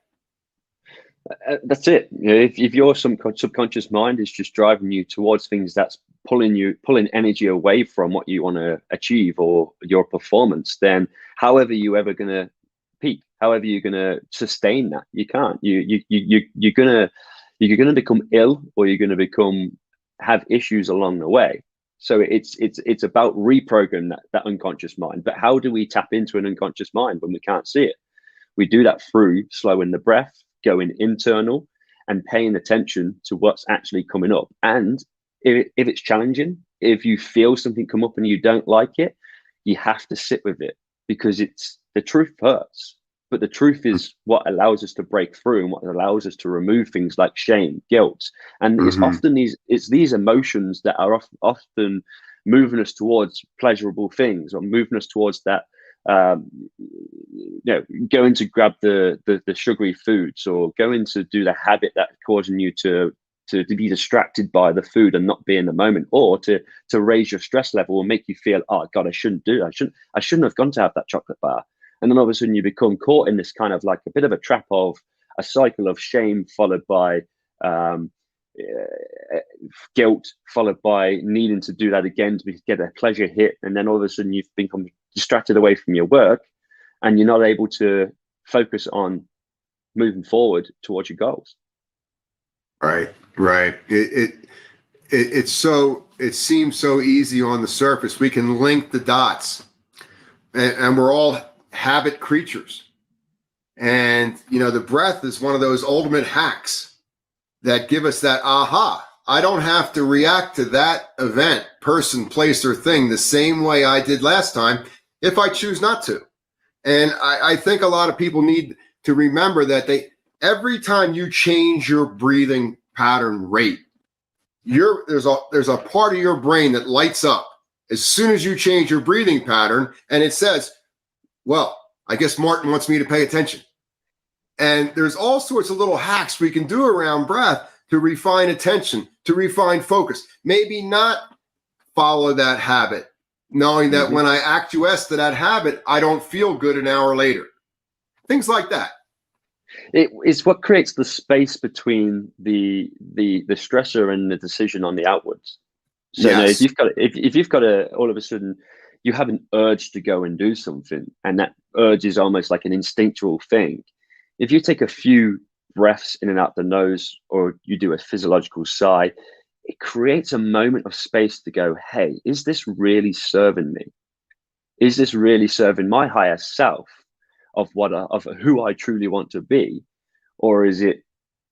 That's it. If your subconscious mind is just driving you towards things that's pulling energy away from what you want to achieve or your performance, then however you ever going to peak, however you're going to sustain that, you can't. You're gonna become ill, or you're going to have issues along the way. So it's about reprogramming that unconscious mind. But how do we tap into an unconscious mind when we can't see it? We do that through slowing the breath, going internal, and paying attention to what's actually coming up. And if it's challenging, if you feel something come up and you don't like it, you have to sit with it, because the truth hurts. But the truth is what allows us to break through and what allows us to remove things like shame, guilt. And it's Hmm. often these emotions that are often moving us towards pleasurable things, or moving us towards that, going to grab the sugary foods, or going to do the habit that's causing you to be distracted by the food and not be in the moment, or to raise your stress level and make you feel, oh God, I shouldn't do it. I shouldn't have gone to have that chocolate bar. And then all of a sudden you become caught in this kind of like a bit of a trap of a cycle of shame, followed by guilt, followed by needing to do that again to get a pleasure hit. And then all of a sudden you've become distracted away from your work, and you're not able to focus on moving forward towards your goals. Right. It seems so easy on the surface. We can link the dots, and we're all habit creatures. And the breath is one of those ultimate hacks that give us that aha. I don't have to react to that event, person, place, or thing the same way I did last time if I choose not to. And I think a lot of people need to remember that every time you change your breathing pattern rate, there's a part of your brain that lights up as soon as you change your breathing pattern, and it says, well, I guess Martin wants me to pay attention. And there's all sorts of little hacks we can do around breath to refine attention, to refine focus. Maybe not follow that habit, knowing that when I acquiesce to that habit, I don't feel good an hour later. Things like that. It's what creates the space between the stressor and the decision on the outwards. So Yes. if you've got all of a sudden you have an urge to go and do something, and that urge is almost like an instinctual thing. If you take a few breaths in and out the nose, or you do a physiological sigh, it creates a moment of space to go, hey, is this really serving me? Is this really serving my higher self of who I truly want to be? Or is it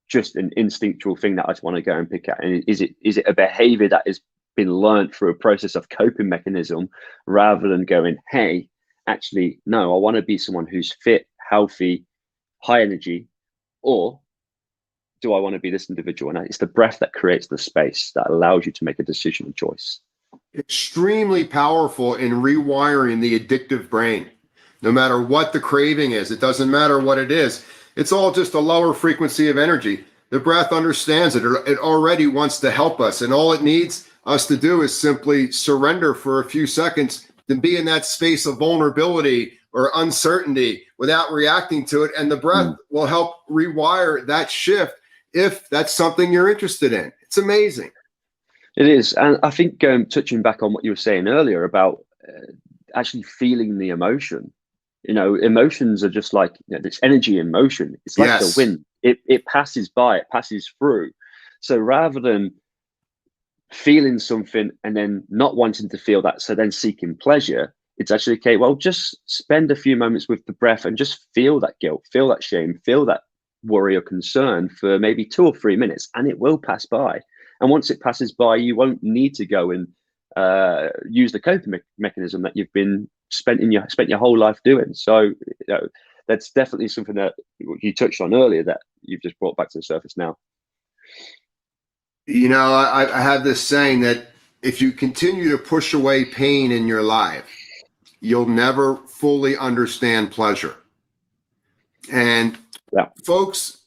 just an instinctual thing that I just want to go and pick at? And is it a behavior that has been learned through a process of coping mechanism, rather than going, hey, actually, no, I want to be someone who's fit, healthy, high energy, or do I want to be this individual? And it's the breath that creates the space that allows you to make a decision and choice. Extremely powerful in rewiring the addictive brain. No matter what the craving is, it doesn't matter what it is. It's all just a lower frequency of energy. The breath understands it. It already wants to help us. And all it needs us to do is simply surrender for a few seconds, then be in that space of vulnerability or uncertainty without reacting to it. And the breath will help rewire that shift if that's something you're interested in. It's amazing. It is. And I think touching back on what you were saying earlier about actually feeling the emotion, emotions are just like this energy in motion. It's like the wind. It passes by, it passes through. So rather than feeling something and then not wanting to feel that, so then seeking pleasure, it's actually, okay, well, just spend a few moments with the breath and just feel that guilt, feel that shame, feel that worry or concern for maybe 2 or 3 minutes, and it will pass by. And once it passes by, you won't need to go and use the coping mechanism that you've been spent your whole life doing. So that's definitely something that you touched on earlier that you've just brought back to the surface now. I have this saying that if you continue to push away pain in your life, you'll never fully understand pleasure. And folks,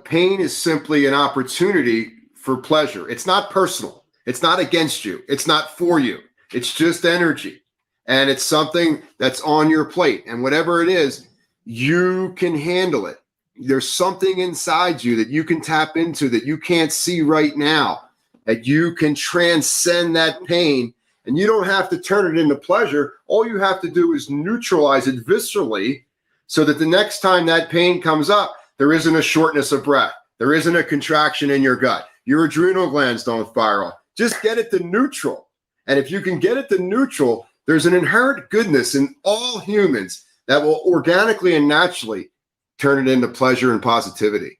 pain is simply an opportunity for pleasure. It's not personal. It's not against you. It's not for you. It's just energy. And it's something that's on your plate. And whatever it is, you can handle it. There's something inside you that you can tap into that you can't see right now, that you can transcend that pain. And you don't have to turn it into pleasure. All you have to do is neutralize it viscerally, so that the next time that pain comes up, there isn't a shortness of breath. There isn't a contraction in your gut. Your adrenal glands don't fire off. Just get it to neutral. And if you can get it to neutral, there's an inherent goodness in all humans that will organically and naturally turn it into pleasure and positivity.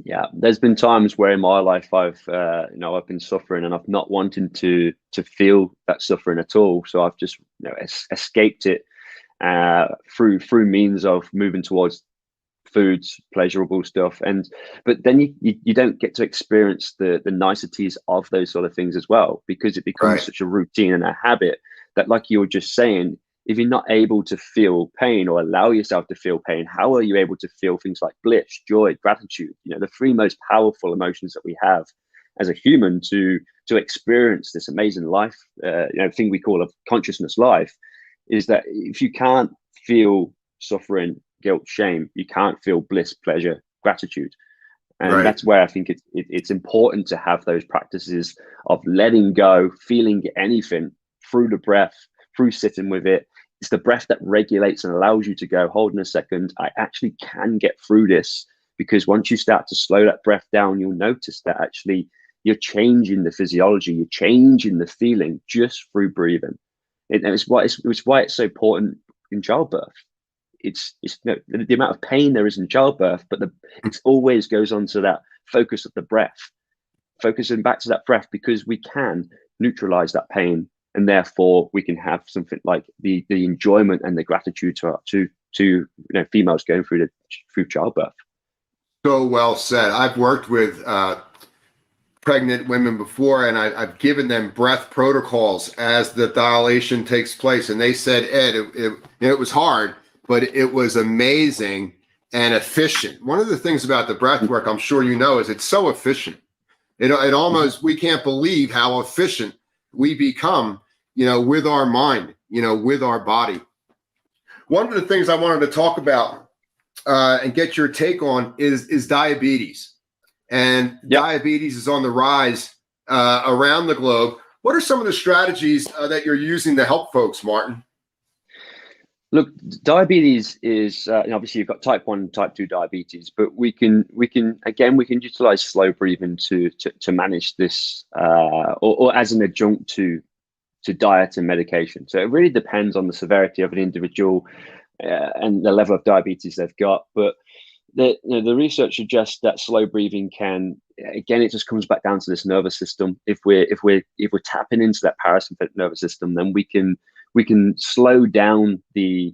Yeah, there's been times where in my life I've been suffering and I've not wanted to feel that suffering at all. So I've just escaped it. through means of moving towards foods, pleasurable stuff, but then you don't get to experience the niceties of those sort of things as well, because it becomes Right. such a routine and a habit that, like you were just saying, if you're not able to feel pain or allow yourself to feel pain, how are you able to feel things like bliss, joy, gratitude? The three most powerful emotions that we have as a human to experience this amazing life, thing we call a consciousness life, is that if you can't feel suffering, guilt, shame, you can't feel bliss, pleasure, gratitude. And Right. that's where I think it's important to have those practices of letting go, feeling anything through the breath, through sitting with it. It's the breath that regulates and allows you to go, hold on a second, I actually can get through this. Because once you start to slow that breath down, you'll notice that actually you're changing the physiology, you're changing the feeling just through breathing. And it's why it's so important in childbirth. It's the amount of pain there is in childbirth, but it always goes on to that focus of the breath, focusing back to that breath, because we can neutralize that pain, and therefore we can have something like the enjoyment and the gratitude to females going through childbirth. So well said. I've worked with pregnant women before, and I've given them breath protocols as the dilation takes place. And they said, Ed, it was hard, but it was amazing and efficient. One of the things about the breath work, I'm sure you know, is it's so efficient. It almost, we can't believe how efficient we become, with our mind, with our body. One of the things I wanted to talk about and get your take on is diabetes. And diabetes is on the rise around the globe. What are some of the strategies that you're using to help folks, Martin? Look, diabetes is obviously you've got type 1, type 2 diabetes, but we can utilize slow breathing to manage this, or as an adjunct to diet and medication. So it really depends on the severity of an individual and the level of diabetes they've got. But the research suggests that slow breathing can, again, it just comes back down to this nervous system. If we're tapping into that parasympathetic nervous system, then we can slow down the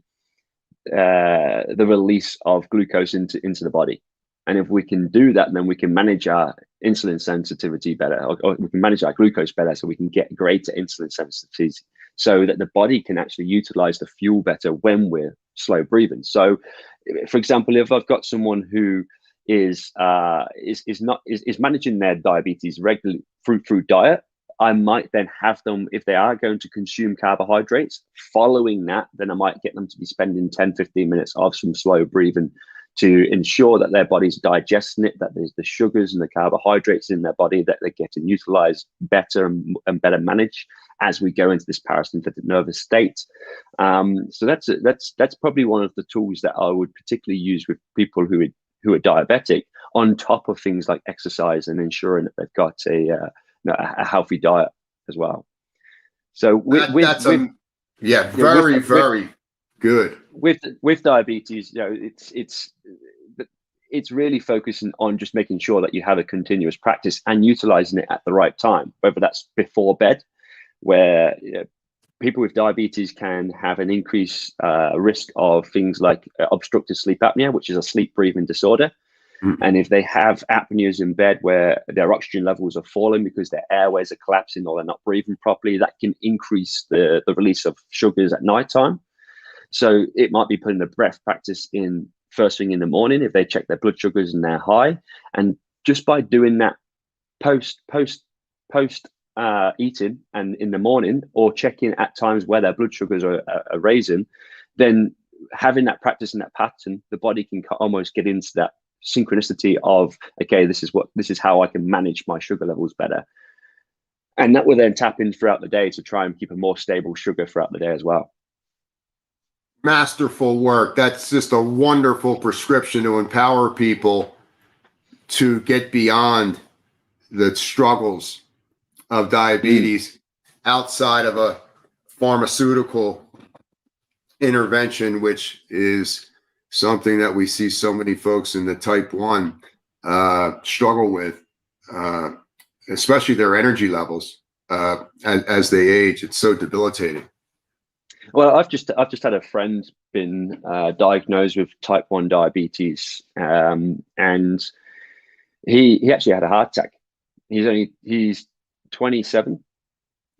release of glucose into the body. And if we can do that, then we can manage our insulin sensitivity better, or we can manage our glucose better, so we can get greater insulin sensitivity, so that the body can actually utilize the fuel better when we're slow breathing. So, for example, if I've got someone who is managing their diabetes regularly through diet, I might then have them, if they are going to consume carbohydrates, following that, then I might get them to be spending 10-15 minutes of some slow breathing to ensure that their body's digesting it, that there's the sugars and the carbohydrates in their body, that they're getting utilized better and better managed as we go into this parasympathetic nervous state. So that's probably one of the tools that I would particularly use with people who are diabetic, on top of things like exercise and ensuring that they've got a healthy diet as well. So very good. With diabetes, it's really focusing on just making sure that you have a continuous practice and utilizing it at the right time, whether that's before bed, where people with diabetes can have an increased risk of things like obstructive sleep apnea, which is a sleep breathing disorder. And if they have apneas in bed where their oxygen levels are falling because their airways are collapsing or they're not breathing properly, that can increase the release of sugars at nighttime. So it might be putting the breath practice in first thing in the morning if they check their blood sugars and they're high. And just by doing that post eating and in the morning, or checking at times where their blood sugars are raising, then having that practice and that pattern, the body can almost get into that synchronicity of, okay, this is how I can manage my sugar levels better. And that will then tap in throughout the day to try and keep a more stable sugar throughout the day as well. Masterful work. That's just a wonderful prescription to empower people to get beyond the struggles of diabetes outside of a pharmaceutical intervention, which is something that we see so many folks in the type 1 struggle with, especially their energy levels as they age. It's so debilitating. Well, I've just had a friend been diagnosed with type 1 diabetes, and he actually had a heart attack. He's 27,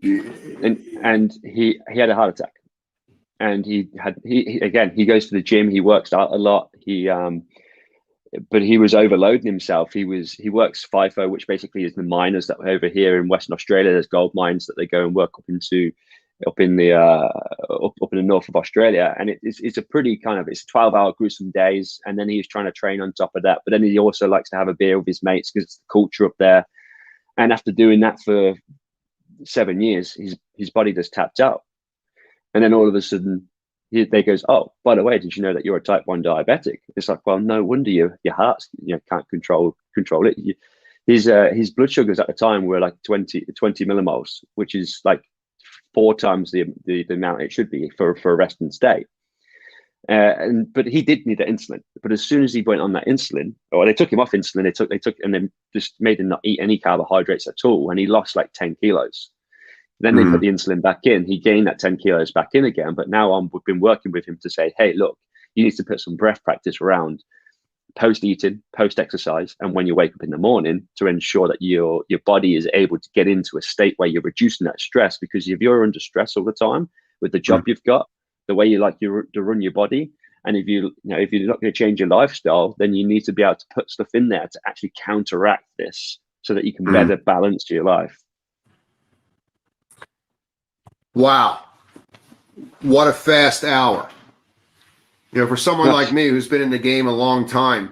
and he had a heart attack, and he goes to the gym, he works out a lot, but he was overloading himself. He works FIFO, which basically is the miners that over here in Western Australia. There's gold mines that they go and work up in the north of Australia, and it's a pretty it's 12-hour gruesome days. And then he's trying to train on top of that, but then he also likes to have a beer with his mates because it's the culture up there. And after doing that for 7 years, his body just tapped out, and then all of a sudden they goes, oh, by the way, did you know that you're a type 1 diabetic? It's like, well, no wonder your heart can't control it. His blood sugars at the time were like 20 millimoles, which is like 4 times the amount it should be for a resting state. But he did need that insulin. But as soon as he went on that insulin, or they took him off insulin, they took and then just made him not eat any carbohydrates at all, and he lost like 10 kilos. Then they put the insulin back in. He gained that 10 kilos back in again. But now we've been working with him to say, hey, look, you need to put some breath practice around post-eating, post-exercise, and when you wake up in the morning, to ensure that your body is able to get into a state where you're reducing that stress. Because if you're under stress all the time with the job you've got, the way you like to run your body, and if you're not going to change your lifestyle, then you need to be able to put stuff in there to actually counteract this so that you can better balance your life. Wow. What a fast hour. For someone like me who's been in the game a long time,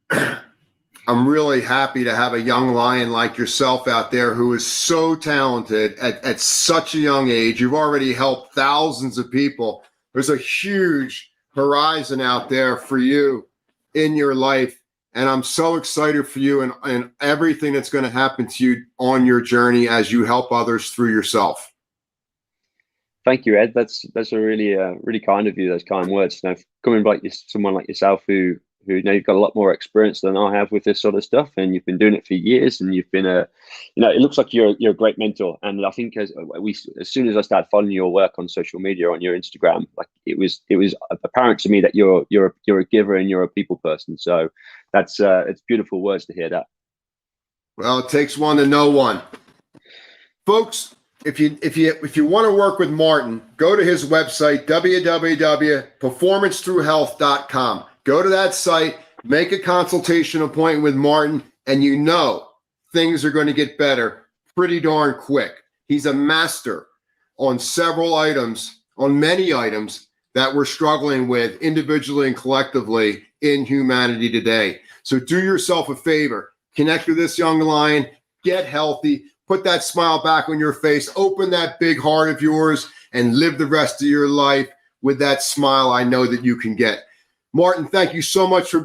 I'm really happy to have a young lion like yourself out there who is so talented at such a young age. You've already helped thousands of people. There's a huge horizon out there for you in your life. And I'm so excited for you and everything that's going to happen to you on your journey as you help others through yourself. Thank you, Ed. That's a really kind of you. Those kind words. Coming like someone like yourself who you've got a lot more experience than I have with this sort of stuff, and you've been doing it for years, and you've been it looks like you're a great mentor. And I think as soon as I started following your work on social media, on your Instagram, like it was apparent to me that you're a giver and you're a people person. So that's it's beautiful words to hear that. Well, it takes one to know one, folks. If you want to work with Martin, go to his website, www.performancethroughhealth.com. Go to that site, make a consultation appointment with Martin, and things are going to get better pretty darn quick. He's a master on many items that we're struggling with individually and collectively in humanity today. So do yourself a favor, connect with this young lion, get healthy, put that smile back on your face, open that big heart of yours, and live the rest of your life with that smile I know that you can get. Martin, thank you so much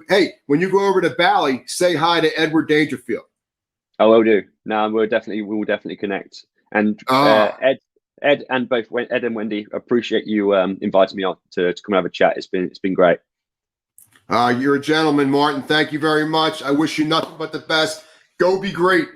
when you go over to Bali, say hi to Edward Dangerfield. I will do. No, we will definitely connect. And Ed and both Ed and Wendy, appreciate you inviting me on to come and have a chat. It's been great. You're a gentleman, Martin. Thank you very much. I wish you nothing but the best. Go be great.